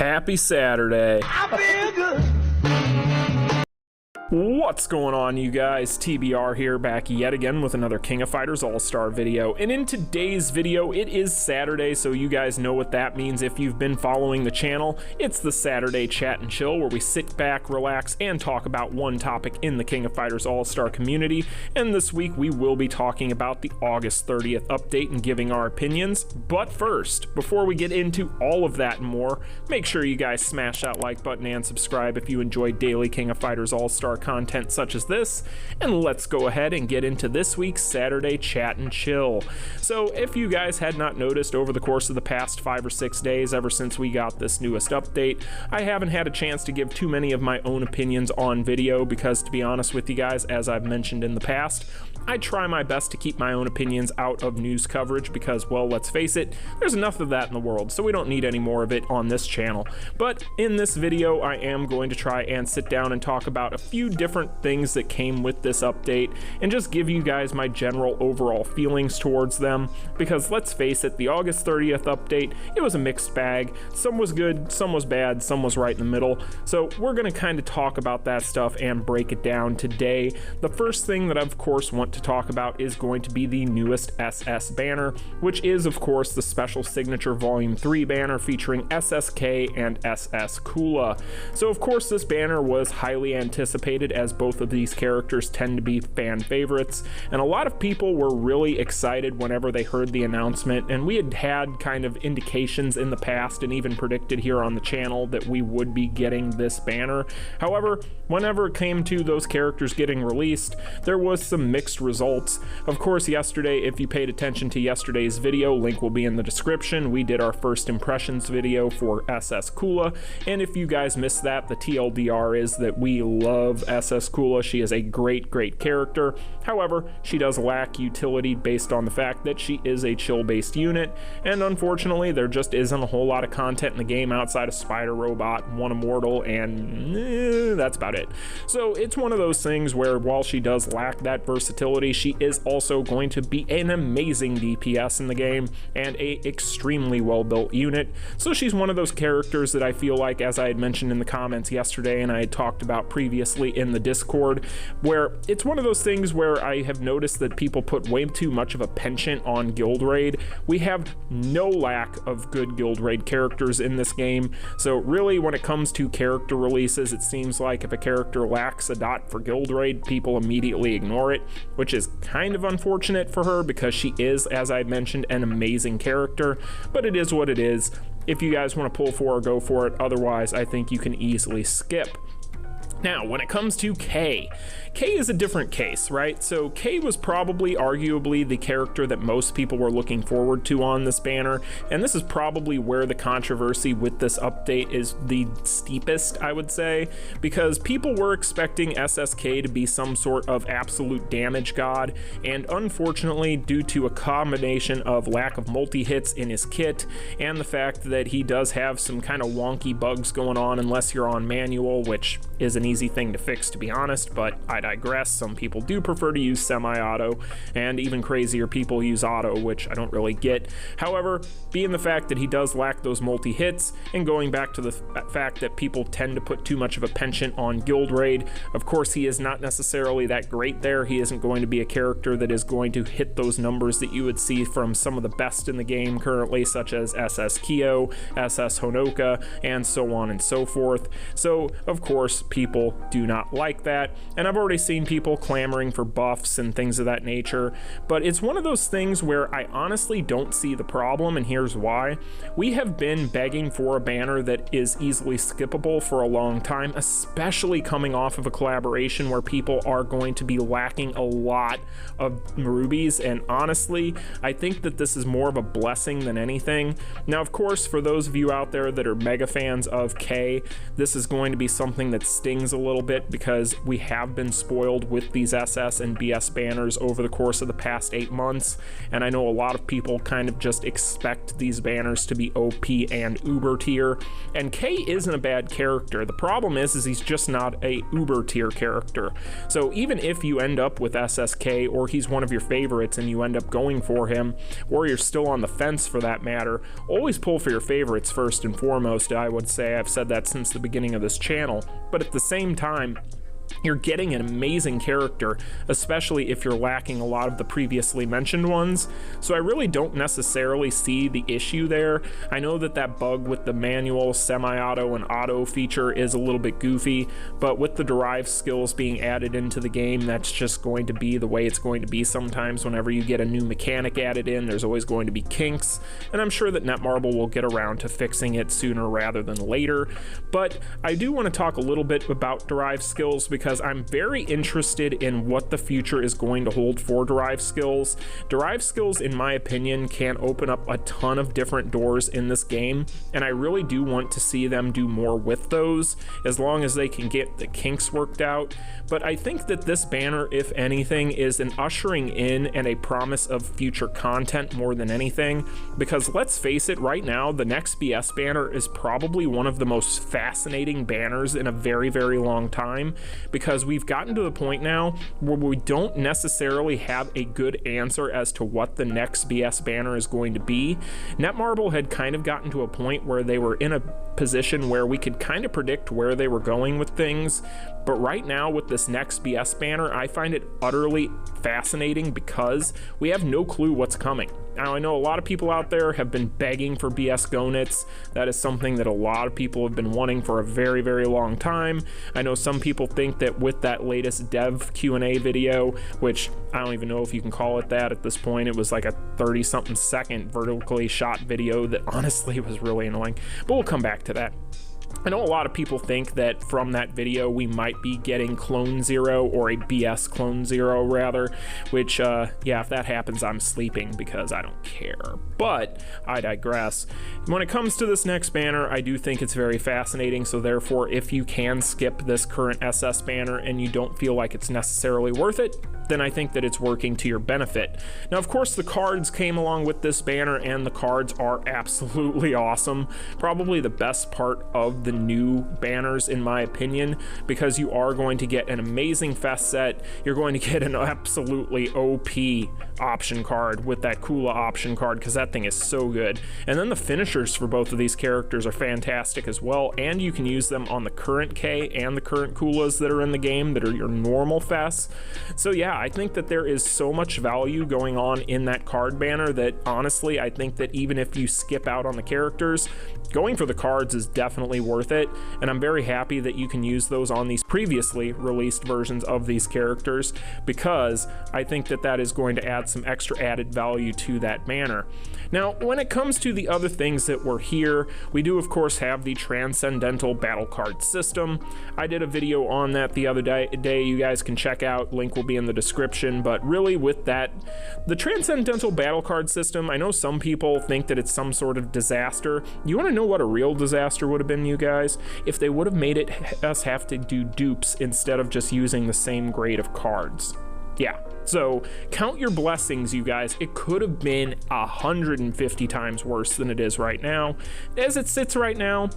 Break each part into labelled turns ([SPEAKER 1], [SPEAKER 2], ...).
[SPEAKER 1] Happy Saturday.
[SPEAKER 2] I feel good.
[SPEAKER 1] What's going on, you guys? TBR here, back yet again with another King of Fighters Allstar video. And in today's video, it is Saturday, so you guys know what that means if you've been following the channel. It's the Saturday Chat and Chill, where we sit back, relax, and talk about one topic in the King of Fighters Allstar community. And this week, we will be talking about the August 30th update and giving our opinions. But first, before we get into all of that and more, make sure you guys smash that like button and subscribe if you enjoy daily King of Fighters Allstar content such as this, and let's go ahead and get into this week's Saturday Chat and Chill. So if you guys had not noticed, over the course of the past 5 or 6 days ever since we got this newest update, I haven't had a chance to give too many of my own opinions on video because, to be honest with you guys, as I've mentioned in the past, I try my best to keep my own opinions out of news coverage because, well, let's face it, there's enough of that in the world, so we don't need any more of it on this channel. But in this video, I am going to try and sit down and talk about a few different things that came with this update and just give you guys my general overall feelings towards them, because let's face it, the August 30th update, it was a mixed bag. Some was good, some was bad, some was right in the middle. So we're going to kind of talk about that stuff and break it down today. The first thing that I, of course, want to talk about is going to be the newest SS banner, which is, of course, the special signature volume 3 banner featuring SSK and SS Kula. So of course this banner was highly anticipated, as both of these characters tend to be fan favorites, and a lot of people were really excited whenever they heard the announcement, and we had kind of indications in the past and even predicted here on the channel that we would be getting this banner. However, whenever it came to those characters getting released, there was some mixed results. Of course, yesterday, if you paid attention to yesterday's video, link will be in the description, we did our first impressions video for SS Kula, and if you guys missed that, the TLDR is that we love SS Kula. She is a great character. However, she does lack utility based on the fact that she is a chill based unit, and unfortunately there just isn't a whole lot of content in the game outside of Spider Robot, One Immortal, and that's about it. So it's one of those things where while she does lack that versatility, she is also going to be an amazing DPS in the game and a extremely well built unit. So she's one of those characters that I feel like, as I had mentioned in the comments yesterday and I had talked about previously in the Discord, where it's one of those things where I have noticed that people put way too much of a penchant on guild raid. We have no lack of good guild raid characters in this game, so really when it comes to character releases, it seems like if a character lacks a dot for guild raid, people immediately ignore it, which is kind of unfortunate for her because she is, as I mentioned, an amazing character, but it is what it is. If you guys want to pull for her, go for it. Otherwise, I think you can easily skip. Now, when it comes to K is a different case, right? So K was probably arguably the character that most people were looking forward to on this banner, and this is probably where the controversy with this update is the steepest, I would say, because people were expecting SSK to be some sort of absolute damage god, and unfortunately, due to a combination of lack of multi-hits in his kit and the fact that he does have some kind of wonky bugs going on unless you're on manual, which is an easy thing to fix, to be honest, but I digress. Some people do prefer to use semi-auto, and even crazier people use auto, which I don't really get. However, being the fact that he does lack those multi-hits, and going back to the fact that people tend to put too much of a penchant on guild raid, of course he is not necessarily that great there. He isn't going to be a character that is going to hit those numbers that you would see from some of the best in the game currently, such as SS Kyo, SS Honoka, and so on and so forth. So, of course, people do not like that, and I've already seen people clamoring for buffs and things of that nature, but it's one of those things where I honestly don't see the problem, and here's why. We have been begging for a banner that is easily skippable for a long time, especially coming off of a collaboration where people are going to be lacking a lot of rubies, and honestly, I think that this is more of a blessing than anything. Now, of course, for those of you out there that are mega fans of K, this is going to be something that stings a little bit because we have been spoiled with these SS and BS banners over the course of the past 8 months, and I know a lot of people kind of just expect these banners to be OP and uber tier, and K isn't a bad character. The problem is he's just not a uber tier character. So even if you end up with SSK, or he's one of your favorites and you end up going for him, or you're still on the fence for that matter, always pull for your favorites first and foremost. I would say I've said that since the beginning of this channel, but at the same time, you're getting an amazing character, especially if you're lacking a lot of the previously mentioned ones. So I really don't necessarily see the issue there. I know that that bug with the manual, semi-auto, and auto feature is a little bit goofy, but with the derived skills being added into the game, that's just going to be the way it's going to be sometimes. Whenever you get a new mechanic added in, there's always going to be kinks, and I'm sure that Netmarble will get around to fixing it sooner rather than later. But I do want to talk a little bit about derived skills, because I'm very interested in what the future is going to hold for derived skills. Derived skills, in my opinion, can open up a ton of different doors in this game, and I really do want to see them do more with those, as long as they can get the kinks worked out. But I think that this banner, if anything, is an ushering in and a promise of future content more than anything, because let's face it, right now the next BS banner is probably one of the most fascinating banners in a very, very long time, because we've gotten to the point now where we don't necessarily have a good answer as to what the next BS banner is going to be. Netmarble had kind of gotten to a point where they were in a position where we could kind of predict where they were going with things, but right now with this next BS banner, I find it utterly fascinating because we have no clue what's coming. Now, I know a lot of people out there have been begging for BS Gonits. That is something that a lot of people have been wanting for a very, very long time. I know some people think that with that latest dev Q&A video, which I don't even know if you can call it that at this point, it was like a 30-something second vertically shot video that honestly was really annoying, but we'll come back to that. I know a lot of people think that from that video we might be getting Clone Zero, or a BS Clone Zero rather, which yeah, if that happens I'm sleeping because I don't care, but I digress. When it comes to this next banner, I do think it's very fascinating, so therefore if you can skip this current SS banner and you don't feel like it's necessarily worth it, then I think that it's working to your benefit. Now, of course, the cards came along with this banner, and the cards are absolutely awesome. Probably the best part of the new banners, in my opinion, because you are going to get an amazing FES set. You're going to get an absolutely OP option card with that Kula option card, because that thing is so good. And then the finishers for both of these characters are fantastic as well, and you can use them on the current K and the current Kulas that are in the game that are your normal FES. So yeah, I think that there is so much value going on in that card banner that honestly I think that even if you skip out on the characters, going for the cards is definitely worth it, and I'm very happy that you can use those on these previously released versions of these characters, because I think that that is going to add some extra added value to that banner. Now, when it comes to the other things that were here, we do of course have the Transcendental battle card system. I did a video on that the other day, you guys can check out, link will be in the description. But really with that, the Transcendental battle card system, I know some people think that it's some sort of disaster. You want to know what a real disaster would have been, you guys? If they would have made us have to do dupes instead of just using the same grade of cards. Yeah, so count your blessings, you guys. It could have been 150 times worse than it is right now. As it sits right now,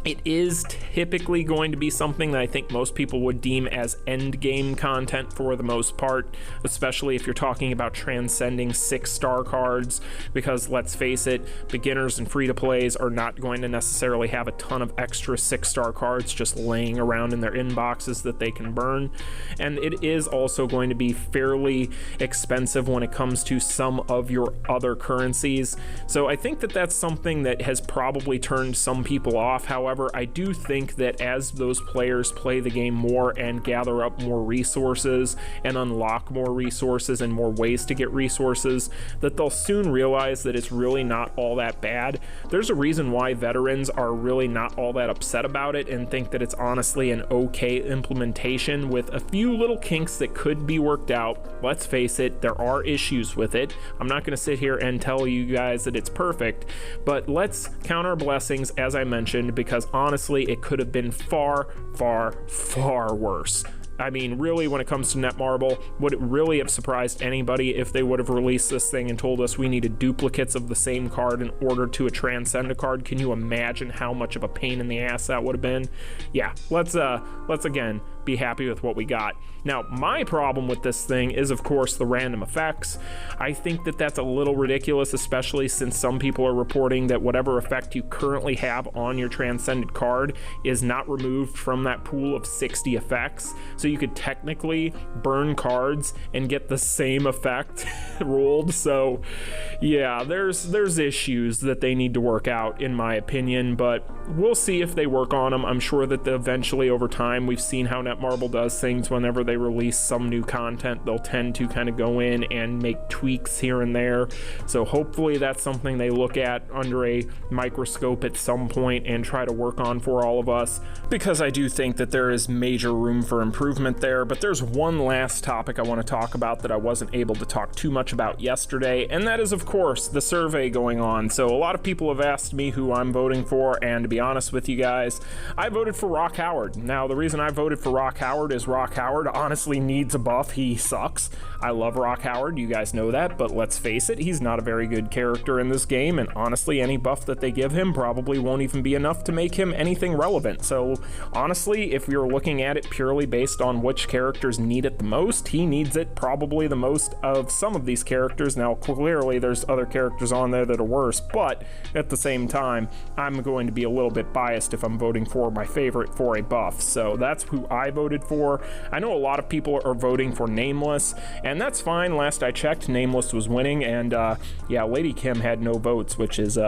[SPEAKER 1] it is typically going to be something that I think most people would deem as end game content for the most part, especially if you're talking about transcending 6-star cards, because let's face it, beginners and free-to-plays are not going to necessarily have a ton of extra 6-star cards just laying around in their inboxes that they can burn, and it is also going to be fairly expensive when it comes to some of your other currencies. So I think that that's something that has probably turned some people off. However, I do think that as those players play the game more and gather up more resources and unlock more resources and more ways to get resources, that they'll soon realize that it's really not all that bad. There's a reason why veterans are really not all that upset about it and think that it's honestly an okay implementation with a few little kinks that could be worked out. Let's face it, there are issues with it. I'm not going to sit here and tell you guys that it's perfect, but let's count our blessings, as I mentioned, because honestly, it could have been far, far, far worse. I mean, really, when it comes to Netmarble, would it really have surprised anybody if they would have released this thing and told us we needed duplicates of the same card in order to a Transcendent card? Can you imagine how much of a pain in the ass that would have been? Yeah, let's again be happy with what we got. Now, my problem with this thing is, of course, the random effects. I think that that's a little ridiculous, especially since some people are reporting that whatever effect you currently have on your Transcendent card is not removed from that pool of 60 effects. So you could technically burn cards and get the same effect rolled. So yeah, there's issues that they need to work out, in my opinion, but we'll see if they work on them. I'm sure that eventually over time, we've seen how Netmarble does things. Whenever they release some new content, they'll tend to kind of go in and make tweaks here and there. So hopefully that's something they look at under a microscope at some point and try to work on for all of us, because I do think that there is major room for improvement there. But there's one last topic I want to talk about that I wasn't able to talk too much about yesterday, and that is, of course, the survey going on. So a lot of people have asked me who I'm voting for, and to be honest with you guys, I voted for Rock Howard. Now, the reason I voted for Rock Howard is Rock Howard honestly needs a buff. He sucks. I love Rock Howard, you guys know that, but let's face it, he's not a very good character in this game, and honestly, any buff that they give him probably won't even be enough to make him anything relevant. So honestly, if you're looking at it purely based on which characters need it the most, he needs it probably the most of some of these characters. Now, clearly there's other characters on there that are worse, but at the same time, I'm going to be a little bit biased if I'm voting for my favorite for a buff. So that's who I voted for. I know a lot of people are voting for Nameless, and that's fine. Last I checked, Nameless was winning, and yeah, Lady Kim had no votes, which is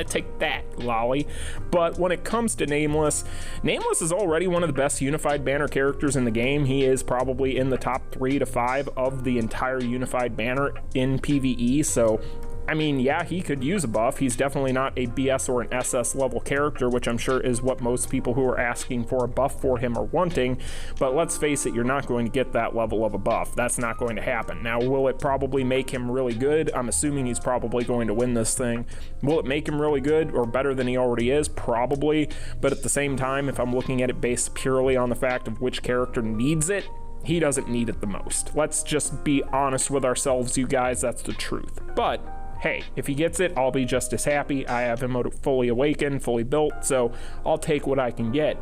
[SPEAKER 1] take that, lolly. But when it comes to Nameless is already one of the best unified banner characters in the game. He is probably in the top 3 to 5 of the entire unified banner in PvE, so I mean, yeah, he could use a buff. He's definitely not a BS or an SS level character, which I'm sure is what most people who are asking for a buff for him are wanting. But let's face it, you're not going to get that level of a buff. That's not going to happen. Now, will it probably make him really good? I'm assuming he's probably going to win this thing. Will it make him really good or better than he already is? Probably. But at the same time, if I'm looking at it based purely on the fact of which character needs it, he doesn't need it the most. Let's just be honest with ourselves, you guys. That's the truth. But hey, if he gets it, I'll be just as happy. I have him fully awakened, fully built, so I'll take what I can get.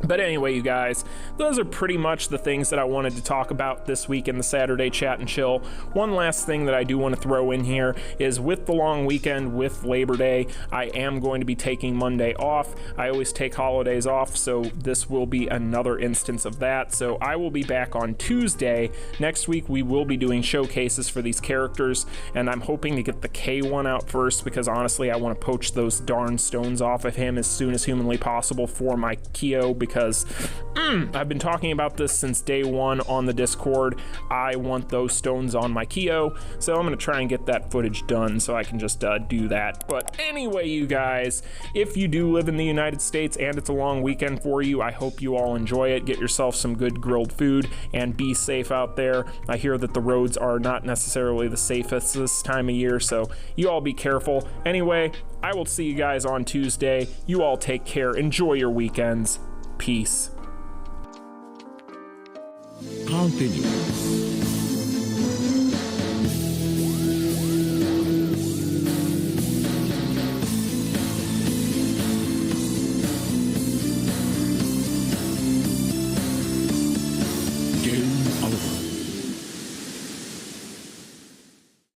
[SPEAKER 1] But anyway, you guys, those are pretty much the things that I wanted to talk about this week in the Saturday Chat and Chill. One last thing that I do want to throw in here is with the long weekend, with Labor Day, I am going to be taking Monday off. I always take holidays off, so this will be another instance of that. So I will be back on Tuesday. Next week, we will be doing showcases for these characters, and I'm hoping to get the K1 out first, because honestly, I want to poach those darn stones off of him as soon as humanly possible for my Kyo, because I've been talking about this since day one on the Discord. I want those stones on my Kyo, so I'm going to try and get that footage done so I can just do that. But anyway, you guys, if you do live in the United States and it's a long weekend for you, I hope you all enjoy it. Get yourself some good grilled food and be safe out there. I hear that the roads are not necessarily the safest this time of year, so you all be careful. Anyway, I will see you guys on Tuesday. You all take care. Enjoy your weekends. Peace.
[SPEAKER 2] Continue.